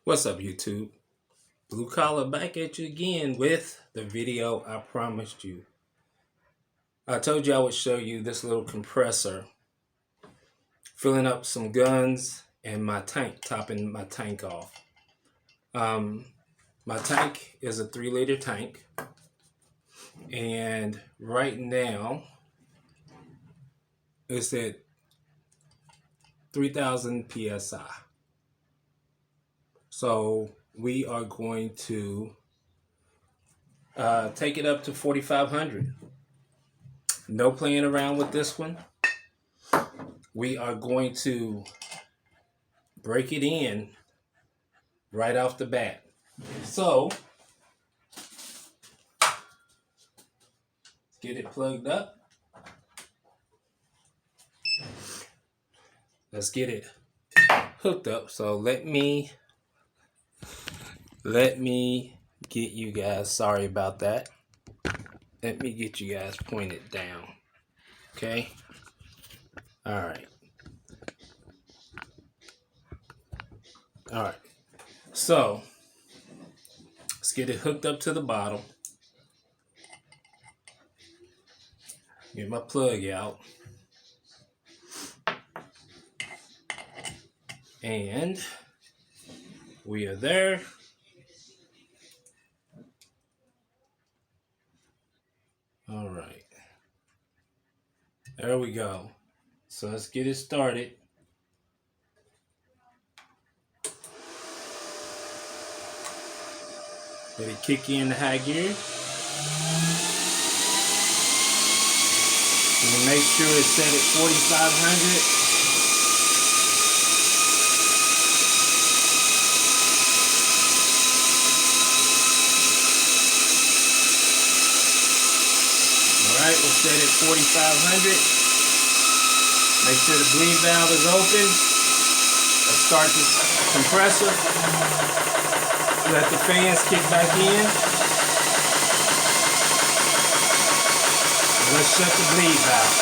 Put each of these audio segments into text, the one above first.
What's up, YouTube? Blue Collar back at you again with the video I promised you. I told you I would show you this little compressor filling up some guns and my tank, topping my tank off. My tank is a 3-liter tank, and right now it's at 3,000 PSI. So we are going to take it up to 4,500. No playing around with this one. We are going to break it in right off the bat. So let's get it plugged up. Let's get it hooked up. So let me get you guys, sorry about that. Let me get you guys pointed down. Okay. All right. So let's get it hooked up to the bottom. Get my plug out. And we are there. All right. There we go. So let's get it started. Let it kick in the high gear. And make sure it's set at 4,500. Alright, we'll set it 4,500. Make sure the bleed valve is open. Let's start this compressor. Let the fans kick back in. Let's shut the bleed valve.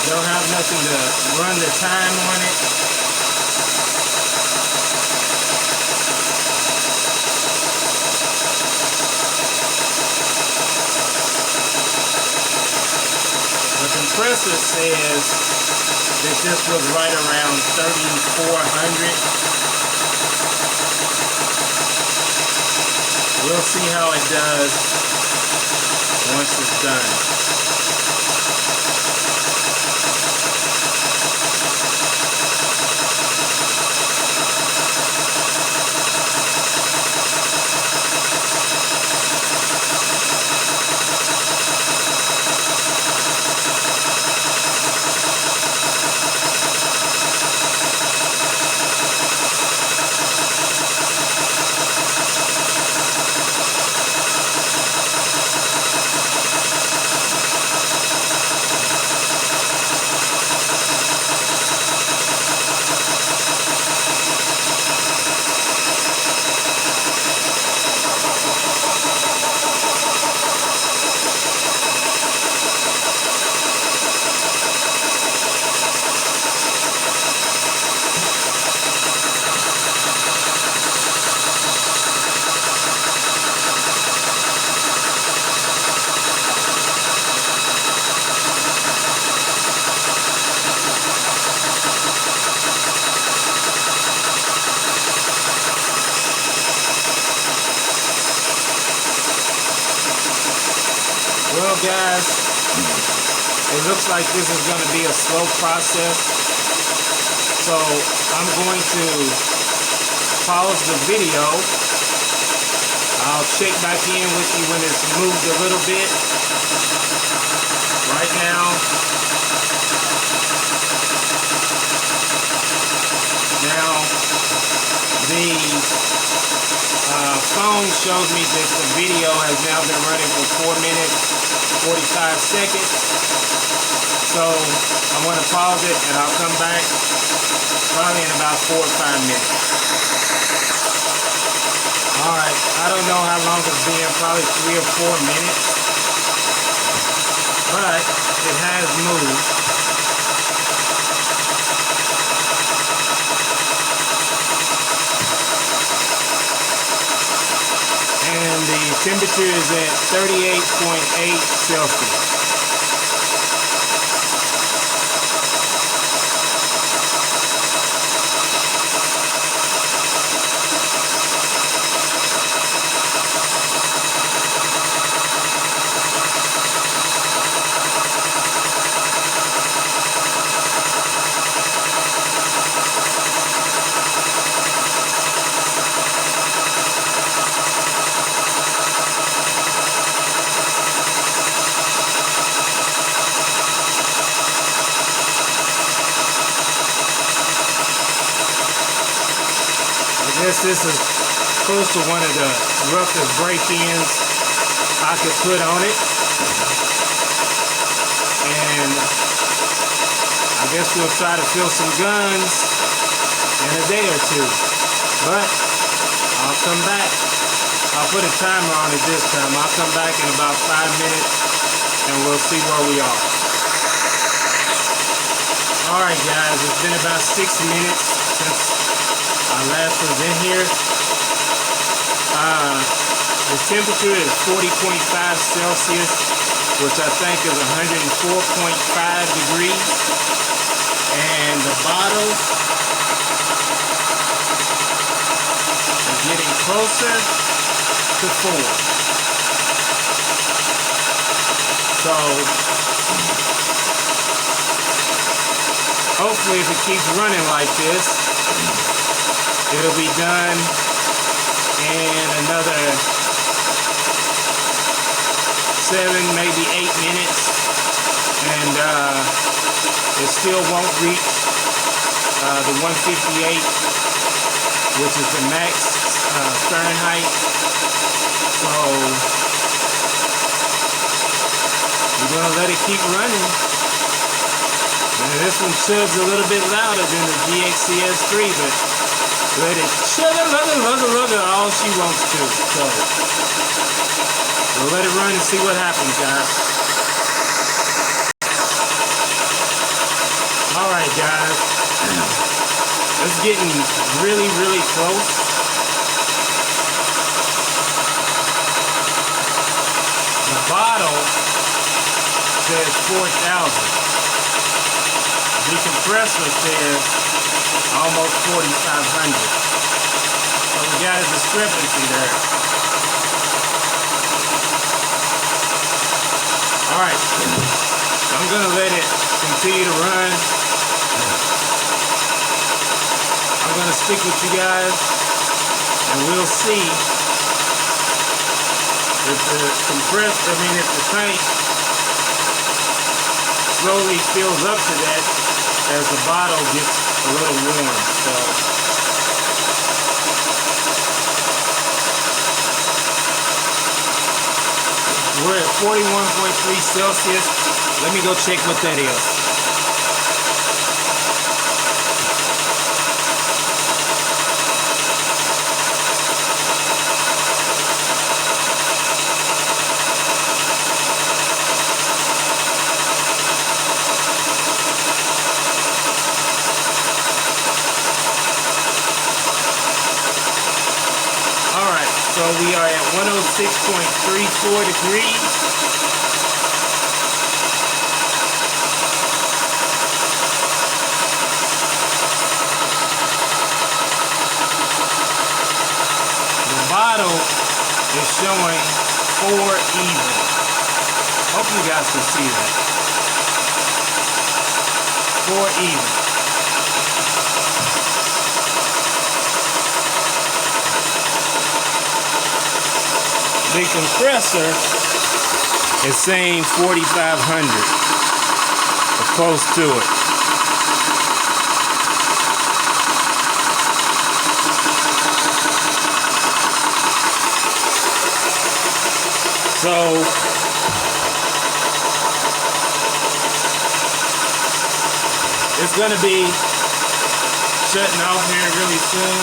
Don't have nothing to run the time on it. The compressor says that this was right around 3,400. We'll see how it does once it's done. Well, guys, it looks like this is going to be a slow process, so I'm going to pause the video. I'll check back in with you when it's moved a little bit. Right now, the phone shows me that the video has now been running for 4 minutes, 45 seconds. So I'm going to pause it and I'll come back probably in about 4 or 5 minutes. Alright, I don't know how long it's been, probably 3 or 4 minutes. but it has moved. And the temperature is at 38.8 Celsius. This is close to one of the roughest break-ins I could put on it. And I guess we'll try to fill some guns in a day or two. But I'll come back. I'll put a timer on it this time. I'll come back in about 5 minutes and we'll see where we are. Alright guys, it's been about 6 minutes since I last was in here. The temperature is 40.5 Celsius, which I think is 104.5 degrees. And the bottle is getting closer to 4. So hopefully if it keeps running like this, it'll be done in another 7, maybe 8 minutes, and it still won't reach the 158, which is the max Fahrenheit. So we're gonna let it keep running. And this one chugs a little bit louder than the GXCS3, but let it chug all she wants to. So we'll let it run and see what happens, guys. Alright, guys. It's getting really, really close. The bottle says 4,000. The compressor says almost 4,500. So we got a discrepancy there. Alright, I'm gonna let it continue to run. I'm gonna stick with you guys and we'll see if the if the tank slowly fills up to that as the bottle gets a little warm. So we're at 41.3 Celsius. Let me go check what that is. So we are at 106.34 degrees. The bottle is showing 4 even. Hope you guys can see that. 4 even. The compressor is saying 4,500, or close to it. So it's going to be shutting off here really soon.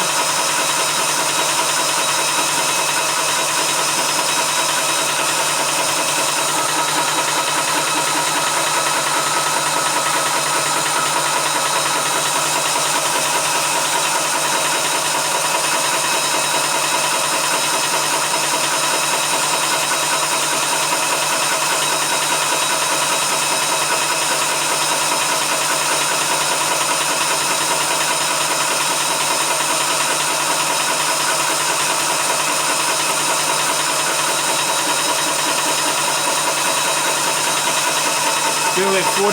Still at 41.4.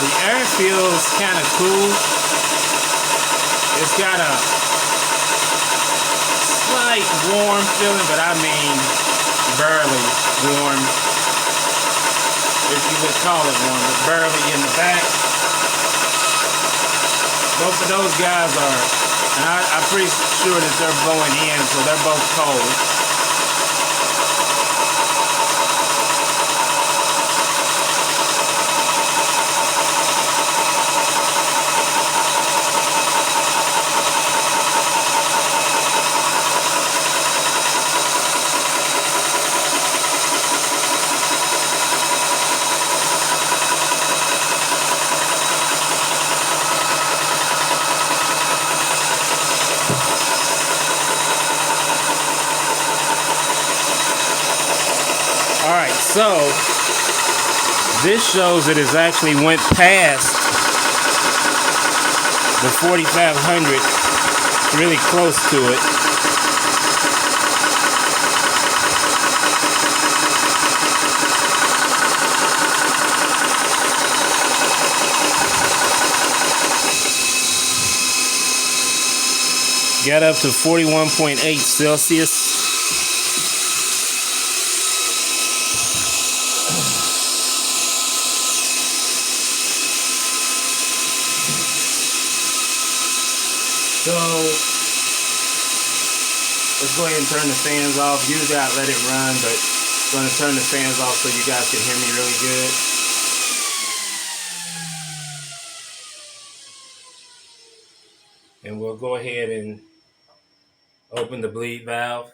The air feels kind of cool. It's got a slight warm feeling, but I mean barely warm, if you would call it warm, but barely in the back. Both of those guys are, and I'm pretty sure that they're blowing in, so they're both cold. Alright, so this shows that it actually went past the 4500, really close to it. Got up to 41.8 Celsius. So let's go ahead and turn the fans off. Usually I let it run, but I'm going to turn the fans off so you guys can hear me really good. And we'll go ahead and open the bleed valve.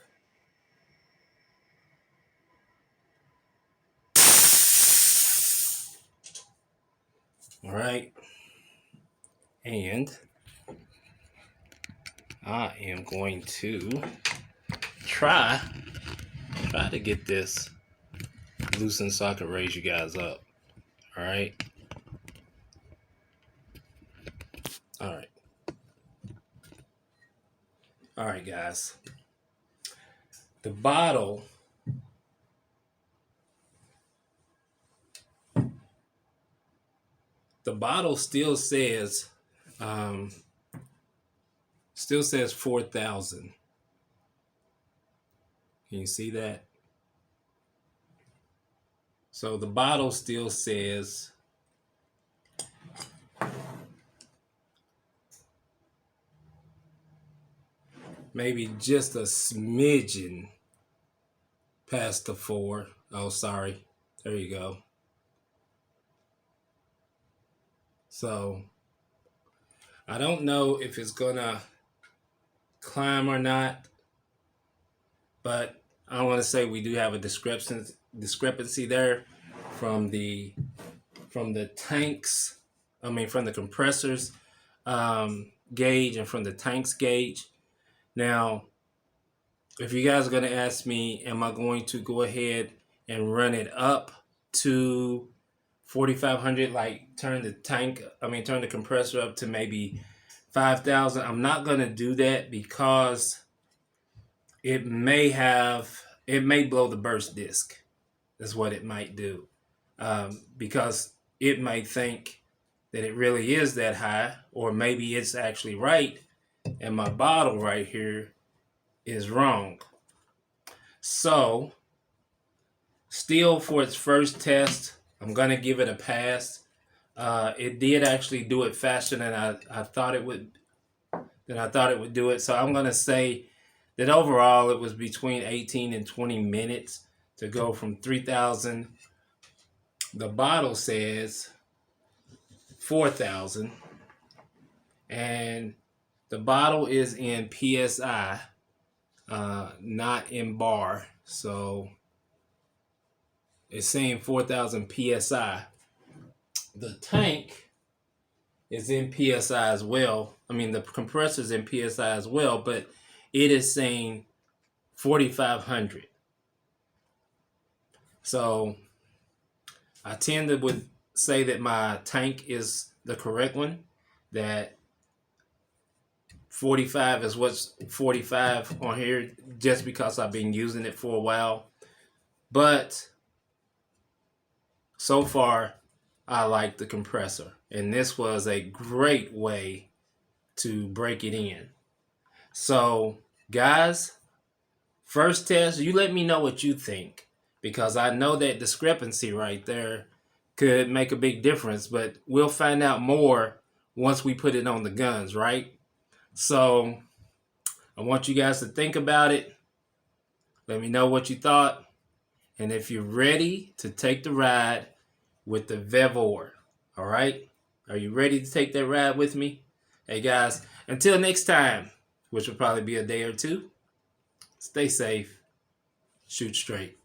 All right. And I am going to try to get this loosened so I can raise you guys up. All right. All right. All right, guys. The bottle still says 4,000. Can you see that? So the bottle still says maybe just a smidgen past the 4. Oh, sorry. There you go. So I don't know if it's gonna climb or not, but I want to say we do have a discrepancy there from the tanks. I mean, from the compressors gauge and from the tanks gauge. Now, if you guys are going to ask me, am I going to go ahead and run it up to 4,500, like turn the compressor up to maybe 5,000? I'm not going to do that because it may blow the burst disc. That's what it might do. Because it might think that it really is that high, or maybe it's actually right, and my bottle right here is wrong. So, still for its first test, I'm gonna give it a pass. It did actually do it faster than I thought it would. Do it. So I'm gonna say that overall it was between 18 and 20 minutes to go from 3,000. The bottle says 4,000, and the bottle is in PSI, not in bar. So it's saying 4,000 PSI. The tank is in PSI as well. I mean, the compressor is in PSI as well, but it is saying 4,500. So I tend to would say that my tank is the correct one, that 45 is what's 45 on here, just because I've been using it for a while. But so far, I like the compressor, and this was a great way to break it in. So guys, first test, you let me know what you think, because I know that discrepancy right there could make a big difference, but we'll find out more once we put it on the guns, right? So I want you guys to think about it. Let me know what you thought. And if you're ready to take the ride with the Vevor, all right? Are you ready to take that ride with me? Hey guys, until next time, which will probably be a day or two, stay safe, shoot straight.